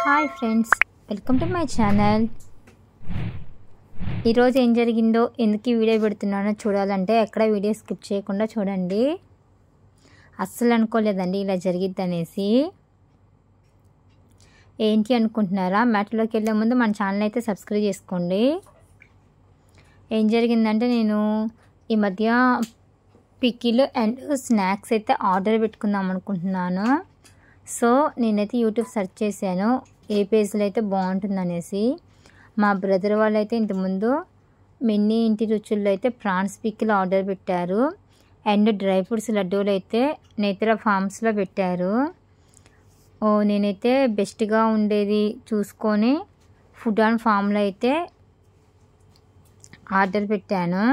Hi friends, welcome to my channel. ఈరోజు ఏం జరిగిందో, ఎందుకు ఈ వీడియో పెడుతున్నానో చూడాలంటే ఎక్కడ వీడియో స్కిప్ చేయకుండా చూడండి. అస్సలు అనుకోలేదండి ఇలా జరిగిద్ది అనేసి. ఏంటి అనుకుంటున్నారా? మ్యాటర్లోకి వెళ్ళే ముందు మన ఛానల్ అయితే సబ్స్క్రైబ్ చేసుకోండి. ఏం జరిగిందంటే, నేను ఈ మధ్య పికిల్ అండ్ స్నాక్స్ అయితే ఆర్డర్ పెట్టుకుందాం అనుకుంటున్నాను. సో నేనైతే యూట్యూబ్ సెర్చ్ చేశాను ఏ పేజ్లో అయితే బాగుంటుందనేసి. మా బ్రదర్ వాళ్ళు అయితే ఇంతకుముందు మిన్నీ ఇంటి రుచుల్లో అయితే ప్రాన్స్ పికిల్ ఆర్డర్ పెట్టారు. అండ్ డ్రై ఫ్రూట్స్ లడ్డూలు అయితే నేత్ర ఫార్మ్స్లో పెట్టారు. నేనైతే బెస్ట్గా ఉండేది చూసుకొని ఫుడ్ అండ్ ఫామ్లో అయితే ఆర్డర్ పెట్టాను.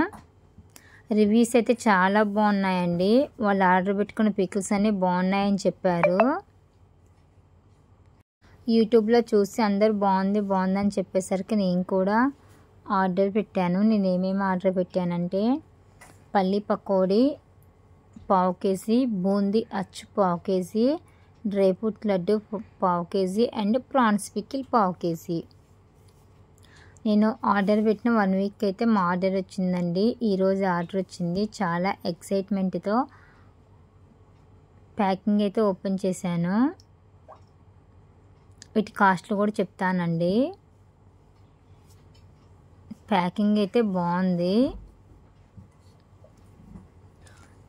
రివ్యూస్ అయితే చాలా బాగున్నాయండి. వాళ్ళు ఆర్డర్ పెట్టుకున్న పికిల్స్ అన్నీ బాగున్నాయని చెప్పారు. యూట్యూబ్లో చూసి అందరు బాగుందని చెప్పేసరికి నేను కూడా ఆర్డర్ పెట్టాను. నేను ఏమేమి ఆర్డర్ పెట్టానంటే, పల్లి పకోడీ పావు కేజీ, బూందీ అచ్చు పావు కేజీ, డ్రై ఫ్రూట్ లడ్డు పావు కేజీ అండ్ ప్రాన్స్ పికిల్ పావు కేజీ. నేను ఆర్డర్ పెట్టిన 1 వీక్ అయితే మా ఆర్డర్ వచ్చిందండి. ఈరోజు ఆర్డర్ వచ్చింది. చాలా ఎక్సైట్మెంట్తో ప్యాకింగ్ అయితే ఓపెన్ చేశాను. వీటి కాస్ట్లు కూడా చెప్తానండి. ప్యాకింగ్ అయితే బాగుంది,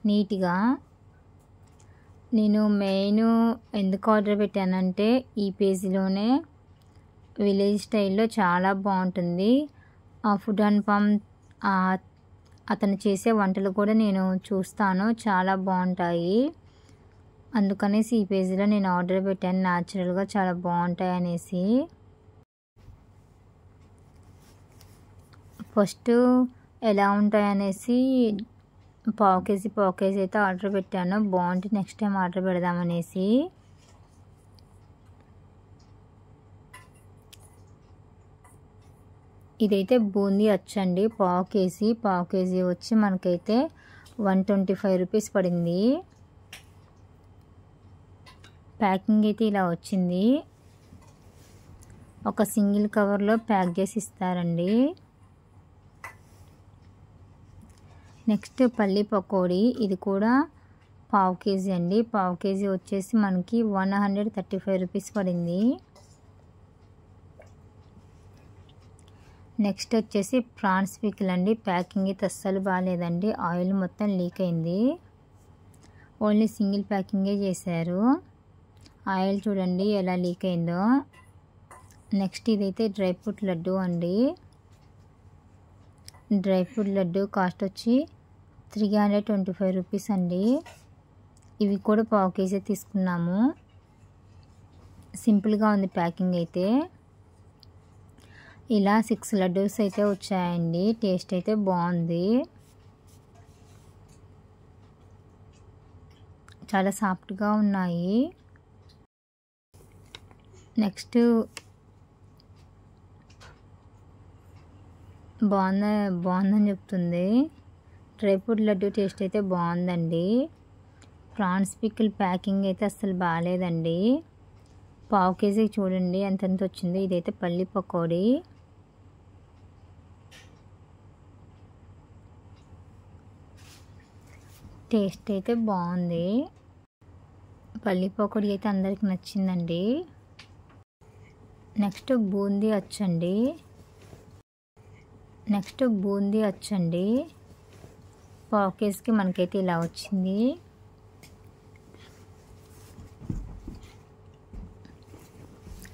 నీట్గా. నేను మెయిన్ ఎందుకు ఆర్డర్ పెట్టానంటే, ఈ పేజీలోనే విలేజ్ స్టైల్లో చాలా బాగుంటుంది. ఫుడ్ అండ్ ఫామ్ అతను చేసే వంటలు కూడా నేను చూస్తాను, చాలా బాగుంటాయి. అందుకనేసి ఈ పేజీలో నేను ఆర్డర్ పెట్టాను. న్యాచురల్గా చాలా బాగుంటాయి అనేసి. ఫస్ట్ ఎలా ఉంటాయనేసి పావు కేజీ అయితే ఆర్డర్ పెట్టాను. బాగుంటే నెక్స్ట్ టైం ఆర్డర్ పెడదామనేసి. ఇదైతే బూందీ వచ్చండి. పావు కేజీ వచ్చి మనకైతే 125 రూపీస్ పడింది. ప్యాకింగ్ అయితే ఇలా వచ్చింది. ఒక సింగిల్ కవర్లో ప్యాక్ చేసి ఇస్తారండి. నెక్స్ట్ పల్లి పకోడీ, ఇది కూడా పావు కేజీ అండి. పావు కేజీ వచ్చేసి మనకి 135 రూపీస్ పడింది. నెక్స్ట్ వచ్చేసి ప్రాన్స్ పికిల్ అండి. ప్యాకింగ్ అయితే అస్సలు బాగాలేదండి. ఆయిల్ మొత్తం లీక్ అయింది. ఓన్లీ సింగిల్ ప్యాకింగే చేశారు. ఆయిల్ చూడండి ఎలా లీక్ అయిందో. నెక్స్ట్ ఇదైతే డ్రై ఫ్రూట్ లడ్డు అండి. డ్రై ఫ్రూట్ లడ్డు కాస్ట్ వచ్చి 325 రూపీస్ అండి. ఇవి కూడా పావు కేజీ తీసుకున్నాము. సింపుల్గా ఉంది ప్యాకింగ్ అయితే. ఇలా 6 లడ్డూస్ అయితే వచ్చాయండి. టేస్ట్ అయితే బాగుంది, చాలా సాఫ్ట్గా ఉన్నాయి. నెక్స్ట్ బాగుందని చెప్తుంది. డ్రై ఫ్రూట్ లడ్డు టేస్ట్ అయితే బాగుందండి. ప్రాన్స్ పికిల్ ప్యాకింగ్ అయితే అస్సలు బాగాలేదండి. పావు కేజీ చూడండి ఎంతెంత వచ్చింది. ఇదైతే పల్లి పకోడీ. టేస్ట్ అయితే బాగుంది. పల్లి పకోడీ అయితే అందరికి నచ్చిందండి. నెక్స్ట్ బూందీ వచ్చండి. పావు కేజీకి మనకైతే ఇలా వచ్చింది.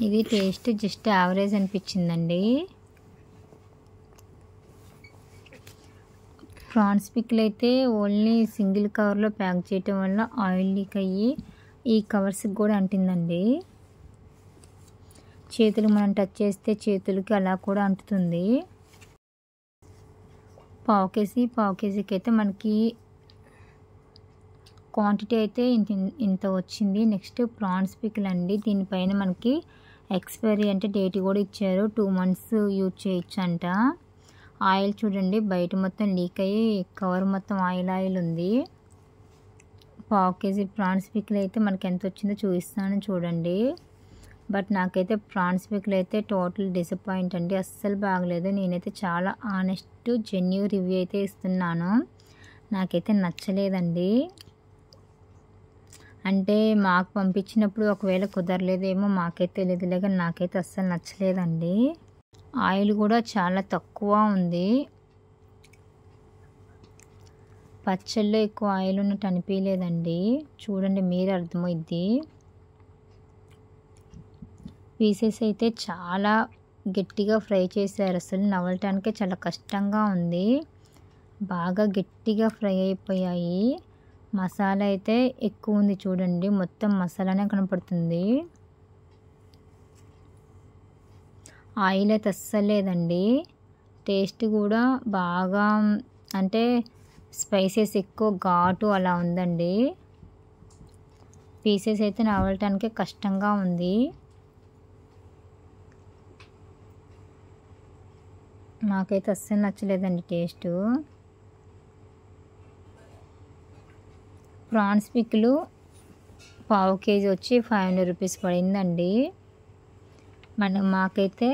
ఇది టేస్ట్ జస్ట్ యావరేజ్ అనిపించిందండి. ప్రాన్స్ పికిల్ అయితే ఓన్లీ సింగిల్ కవర్లో ప్యాక్ చేయటం వల్ల ఆయిల్ లీక్ అయ్యి ఈ కవర్స్కి కూడా అంటిందండి. చేతులు మనం టచ్ చేస్తే చేతులకి అలా కూడా అంటుతుంది. పావు కేజీకి అయితే మనకి క్వాంటిటీ అయితే ఇంత వచ్చింది. నెక్స్ట్ ప్రాన్స్ పికిల్ అండి. దీనిపైన మనకి ఎక్స్పైరీ అంటే డేట్ కూడా ఇచ్చారు. 2 months యూజ్ చేయొచ్చు అంట. ఆయిల్ చూడండి బయట మొత్తం లీక్ అయ్యి కవర్ మొత్తం ఆయిల్ ఉంది. పావు కేజీ ప్రాన్స్ పికిల్ అయితే మనకి ఎంత వచ్చిందో చూపిస్తాను చూడండి. బట్ నాకైతే ప్రాన్స్ పికిల్ అయితే టోటల్ డిసప్పాయింట్ అండి, అస్సలు బాగలేదు. నేనైతే చాలా ఆనెస్ట్ జెన్యూన్ రివ్యూ అయితే ఇస్తున్నాను. నాకైతే నచ్చలేదండి. అంటే మాకు పంపించినప్పుడు ఒకవేళ కుదరలేదేమో మాకైతే తెలియదులే, కానీ నాకైతే అస్సలు నచ్చలేదండి. ఆయిల్ కూడా చాలా తక్కువ ఉంది. పచ్చళ్ళలో ఎక్కువ ఆయిల్ ఉన్నట్టు అనిపించలేదండి. చూడండి మీరు అర్థమైద్ది. పీసెస్ అయితే చాలా గట్టిగా ఫ్రై చేశారు, అసలు నవలటానికే చాలా కష్టంగా ఉంది. బాగా గట్టిగా ఫ్రై అయిపోయాయి. మసాలా అయితే ఎక్కువ ఉంది చూడండి, మొత్తం మసాలానే కనపడుతుంది. ఆయిల్ అయితే అస్సలు లేదండి. టేస్ట్ కూడా బాగా అంటే స్పైసెస్ ఎక్కువ ఘాటు అలా ఉందండి. పీసెస్ అయితే నవలటానికే కష్టంగా ఉంది. నాకైతే అస్సలు నచ్చలేదండి టేస్టు. ప్రాన్స్ పికిల్ పావు కేజీ వచ్చి 500 రూపీస్ పడిందండి. మాకైతే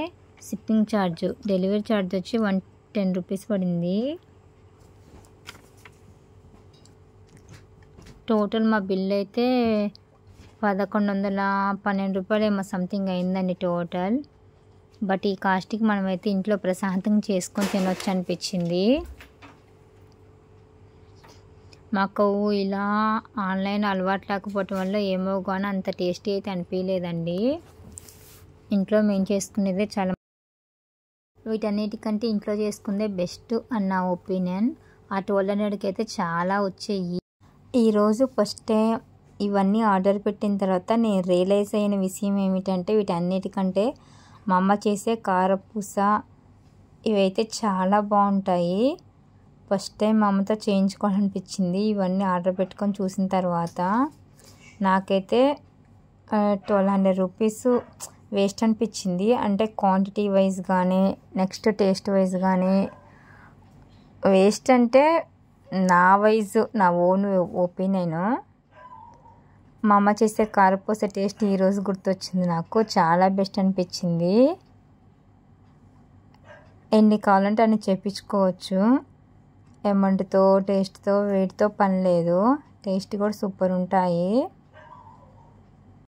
షిప్పింగ్ ఛార్జ్, డెలివరీ ఛార్జ్ వచ్చి 110 రూపీస్ పడింది. టోటల్ మా బిల్ అయితే 1112 రూపాయలు ఏమో సంథింగ్ అయిందండి టోటల్. బట్ ఈ కాస్ట్కి మనమైతే ఇంట్లో ప్రశాంతంగా చేసుకొని తినొచ్చు అనిపించింది. మాకు ఇలా ఆన్లైన్ అలవాటు లేకపోవటం వల్ల ఏమో కానీ అంత టేస్టీ అయితే అనిపించలేదండి. ఇంట్లో మేము చేసుకునేదే చాలా, వీటన్నిటికంటే ఇంట్లో చేసుకుందే బెస్ట్ అన్న నా ఒపీనియన్. ఆ 1200కి అయితే చాలా వచ్చాయి. ఈరోజు ఫస్ట్ టైం ఇవన్నీ ఆర్డర్ పెట్టిన తర్వాత నేను రియలైజ్ అయిన విషయం ఏమిటంటే వీటన్నిటికంటే మా అమ్మ చేసే కారపూస ఇవైతే చాలా బాగుంటాయి. ఫస్ట్ టైం మా అమ్మతో చేయించుకోవాలనిపించింది ఇవన్నీ ఆర్డర్ పెట్టుకొని చూసిన తర్వాత. నాకైతే 1200 రూపీస్ వేస్ట్ అనిపించింది. అంటే క్వాంటిటీ వైజ్ కానీ నెక్స్ట్ టేస్ట్ వైజ్ కానీ వేస్ట్ అంటే నా ఓన్ ఒపీనియను. మా అమ్మ చేసే కారపూస టేస్ట్ ఈరోజు గుర్తొచ్చింది నాకు, చాలా బెస్ట్ అనిపించింది. ఎన్ని కావాలంటే అన్ని చేయించుకోవచ్చు. అమౌంట్తో టేస్ట్తో వీటితో పని లేదు, టేస్ట్ కూడా సూపర్ ఉంటాయి.